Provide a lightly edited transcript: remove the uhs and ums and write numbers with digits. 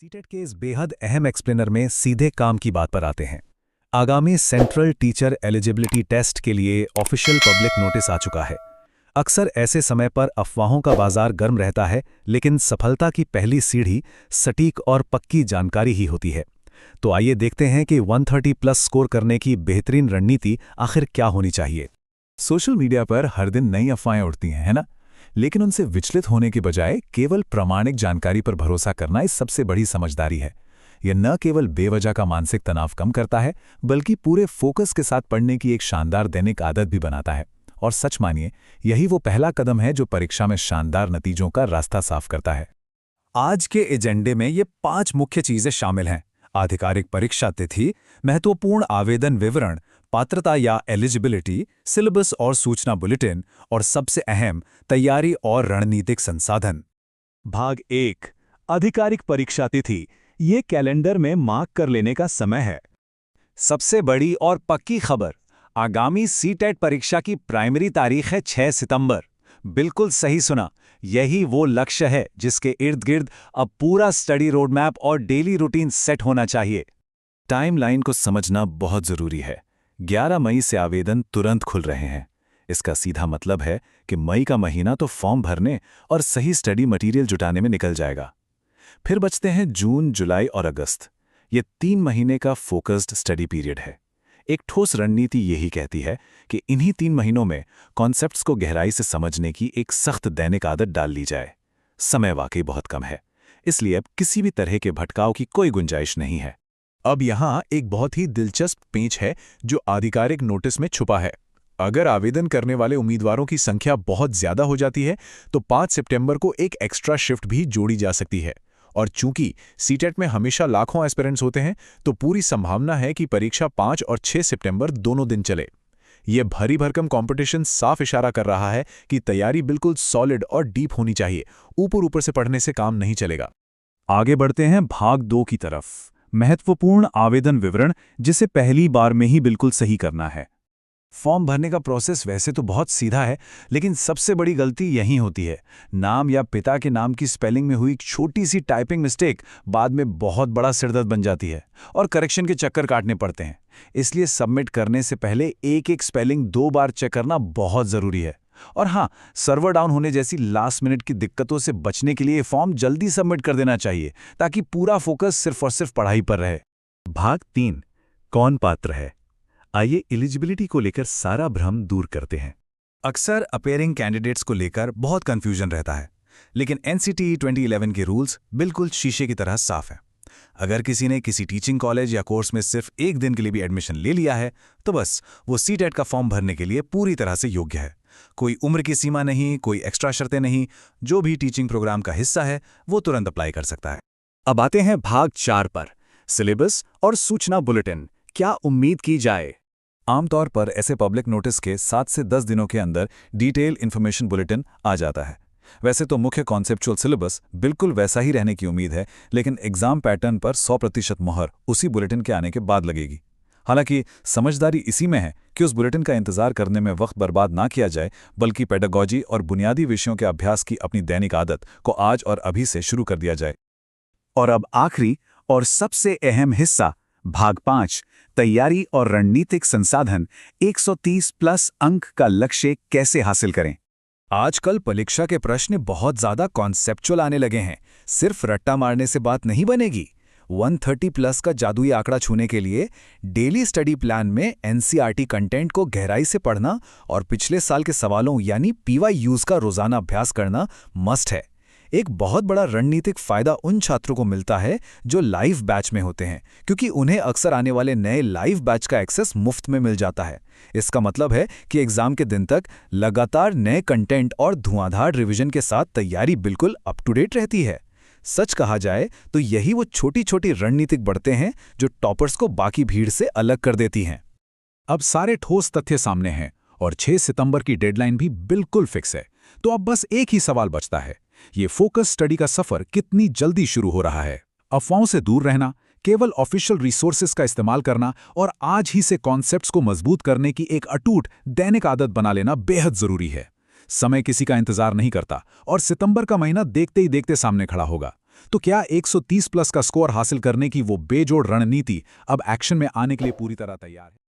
CTET के इस बेहद अहम एक्सप्लेनर में सीधे काम की बात पर आते हैं। आगामी सेंट्रल टीचर एलिजिबिलिटी टेस्ट के लिए ऑफिशियल पब्लिक नोटिस आ चुका है। अक्सर ऐसे समय पर अफवाहों का बाजार गर्म रहता है, लेकिन सफलता की पहली सीढ़ी सटीक और पक्की जानकारी ही होती है। तो आइए देखते हैं कि 130 प्लस स्कोर करने की बेहतरीन रणनीति आखिर क्या होनी चाहिए। सोशल मीडिया पर हर दिन नई अफवाहें उड़ती हैं, है ना? लेकिन उनसे विचलित होने के बजाय केवल प्रामाणिक जानकारी पर भरोसा करना इस सबसे बड़ी समझदारी है। यह न केवल बेवजह का मानसिक तनाव कम करता है, बल्कि पूरे फोकस के साथ पढ़ने की एक शानदार दैनिक आदत भी बनाता है। और सच मानिए, यही वो पहला कदम है जो परीक्षा में शानदार नतीजों का रास्ता साफ करता है। आज के एजेंडे में ये 5 मुख्य चीजें शामिल हैं: आधिकारिक परीक्षा तिथि, महत्वपूर्ण आवेदन विवरण, पात्रता या एलिजिबिलिटी, सिलेबस और सूचना बुलेटिन, और सबसे अहम, तैयारी और रणनीतिक संसाधन। भाग 1, आधिकारिक परीक्षा तिथि। ये कैलेंडर में मार्क कर लेने का समय है। सबसे बड़ी और पक्की खबर, आगामी सीटेट परीक्षा की प्राइमरी तारीख है 6 सितंबर। बिल्कुल सही सुना, यही वो लक्ष्य है जिसके इर्द गिर्द अब पूरा स्टडी रोड मैप और डेली रूटीन सेट होना चाहिए। टाइमलाइन को समझना बहुत जरूरी है। 11 मई से आवेदन तुरंत खुल रहे हैं। इसका सीधा मतलब है कि मई का महीना तो फॉर्म भरने और सही स्टडी मटेरियल जुटाने में निकल जाएगा। फिर बचते हैं जून, जुलाई और अगस्त। ये 3 महीने का फोकस्ड स्टडी पीरियड है। एक ठोस रणनीति यही कहती है कि इन्हीं 3 महीनों में कॉन्सेप्ट्स को गहराई से समझने की एक सख्त दैनिक आदत डाल ली जाए। समय वाकई बहुत कम है, इसलिए अब किसी भी तरह के भटकाव की कोई गुंजाइश नहीं है। अब यहाँ एक बहुत ही दिलचस्प पेंच है जो आधिकारिक नोटिस में छुपा है। अगर आवेदन करने वाले उम्मीदवारों की संख्या बहुत ज्यादा हो जाती है तो 5 सितंबर को एक एक्स्ट्रा शिफ्ट भी जोड़ी जा सकती है। और चूंकि सीटेट में हमेशा लाखों एस्पिरेंट्स होते हैं, तो पूरी संभावना है कि परीक्षा 5 और 6 सितंबर दोनों दिन चले। यह भरी भरकम कंपटीशन साफ इशारा कर रहा है कि तैयारी बिल्कुल सॉलिड और डीप होनी चाहिए। ऊपर ऊपर से पढ़ने से काम नहीं चलेगा। आगे बढ़ते हैं भाग 2 की तरफ। महत्वपूर्ण आवेदन विवरण, जिसे पहली बार में ही बिल्कुल सही करना है। फॉर्म भरने का प्रोसेस वैसे तो बहुत सीधा है, लेकिन सबसे बड़ी गलती यही होती है। नाम या पिता के नाम की स्पेलिंग में हुई एक छोटी सी टाइपिंग मिस्टेक बाद में बहुत बड़ा सिरदर्द बन जाती है और करेक्शन के चक्कर काटने पड़ते हैं। इसलिए सबमिट करने से पहले एक एक स्पेलिंग 2 बार चेक करना बहुत ज़रूरी है। और हाँ, सर्वर डाउन होने जैसी लास्ट मिनट की दिक्कतों से बचने के लिए फॉर्म जल्दी सबमिट कर देना चाहिए, ताकि पूरा फोकस सिर्फ और सिर्फ पढ़ाई पर रहे। भाग 3, कौन पात्र है। आइए एलिजिबिलिटी को लेकर सारा भ्रम दूर करते हैं। अक्सर अपीयरिंग कैंडिडेट्स को लेकर बहुत कंफ्यूजन रहता है, लेकिन एनसीटीई 2011 के रूल्स बिल्कुल शीशे की तरह साफ हैं। अगर किसी ने किसी टीचिंग कॉलेज या कोर्स में सिर्फ 1 दिन के लिए भी एडमिशन ले लिया है, तो बस वो सीटेट का फॉर्म भरने के लिए पूरी तरह से योग्य है। कोई उम्र की सीमा नहीं, कोई एक्स्ट्रा शर्तें नहीं। जो भी टीचिंग प्रोग्राम का हिस्सा है वो तुरंत अप्लाई कर सकता है। अब आते हैं भाग 4 पर, सिलेबस और सूचना बुलेटिन। क्या उम्मीद की जाए। आमतौर पर ऐसे पब्लिक नोटिस के 7 से 10 दिनों के अंदर डिटेल इन्फॉर्मेशन बुलेटिन आ जाता है। वैसे तो मुख्य कॉन्सेप्चुअल सिलेबस बिल्कुल वैसा ही रहने की उम्मीद है, लेकिन एग्जाम पैटर्न पर 100% मोहर उसी बुलेटिन के आने के बाद लगेगी। हालांकि समझदारी इसी में है कि उस बुलेटिन का इंतजार करने में वक्त बर्बाद ना किया जाए, बल्कि पेडागॉजी और बुनियादी विषयों के अभ्यास की अपनी दैनिक आदत को आज और अभी से शुरू कर दिया जाए। और अब आखिरी और सबसे अहम हिस्सा, भाग 5, तैयारी और रणनीतिक संसाधन। 130 प्लस अंक का लक्ष्य कैसे हासिल करें। आजकल परीक्षा के प्रश्न बहुत ज्यादा कॉन्सेप्चुअल आने लगे हैं। सिर्फ रट्टा मारने से बात नहीं बनेगी। 130 प्लस का जादुई आंकड़ा छूने के लिए डेली स्टडी प्लान में एनसीईआरटी कंटेंट को गहराई से पढ़ना और पिछले साल के सवालों यानी पीवाईक्यूज का रोजाना अभ्यास करना मस्ट है। एक बहुत बड़ा रणनीतिक फायदा उन छात्रों को मिलता है जो लाइव बैच में होते हैं, क्योंकि उन्हें अक्सर आने वाले नए लाइव बैच का एक्सेस मुफ्त में मिल जाता है। इसका मतलब है कि एग्जाम के दिन तक लगातार नए कंटेंट और धुआंधार रिवीजन के साथ तैयारी बिल्कुल अप टू डेट रहती है। सच कहा जाए तो यही वो छोटी छोटी रणनीतिक बढ़ते हैं जो टॉपर्स को बाकी भीड़ से अलग कर देती हैं। अब सारे ठोस तथ्य सामने हैं और 6 सितंबर की डेडलाइन भी बिल्कुल फिक्स है। तो अब बस एक ही सवाल बचता है, ये फोकस स्टडी का सफर कितनी जल्दी शुरू हो रहा है। अफवाहों से दूर रहना, केवल ऑफिशियल रिसोर्सेज का इस्तेमाल करना और आज ही से कॉन्सेप्ट्स को मजबूत करने की एक अटूट दैनिक आदत बना लेना बेहद जरूरी है। समय किसी का इंतजार नहीं करता और सितंबर का महीना देखते ही देखते सामने खड़ा होगा। तो क्या 130 प्लस का स्कोर हासिल करने की वो बेजोड़ रणनीति अब एक्शन में आने के लिए पूरी तरह तैयार है?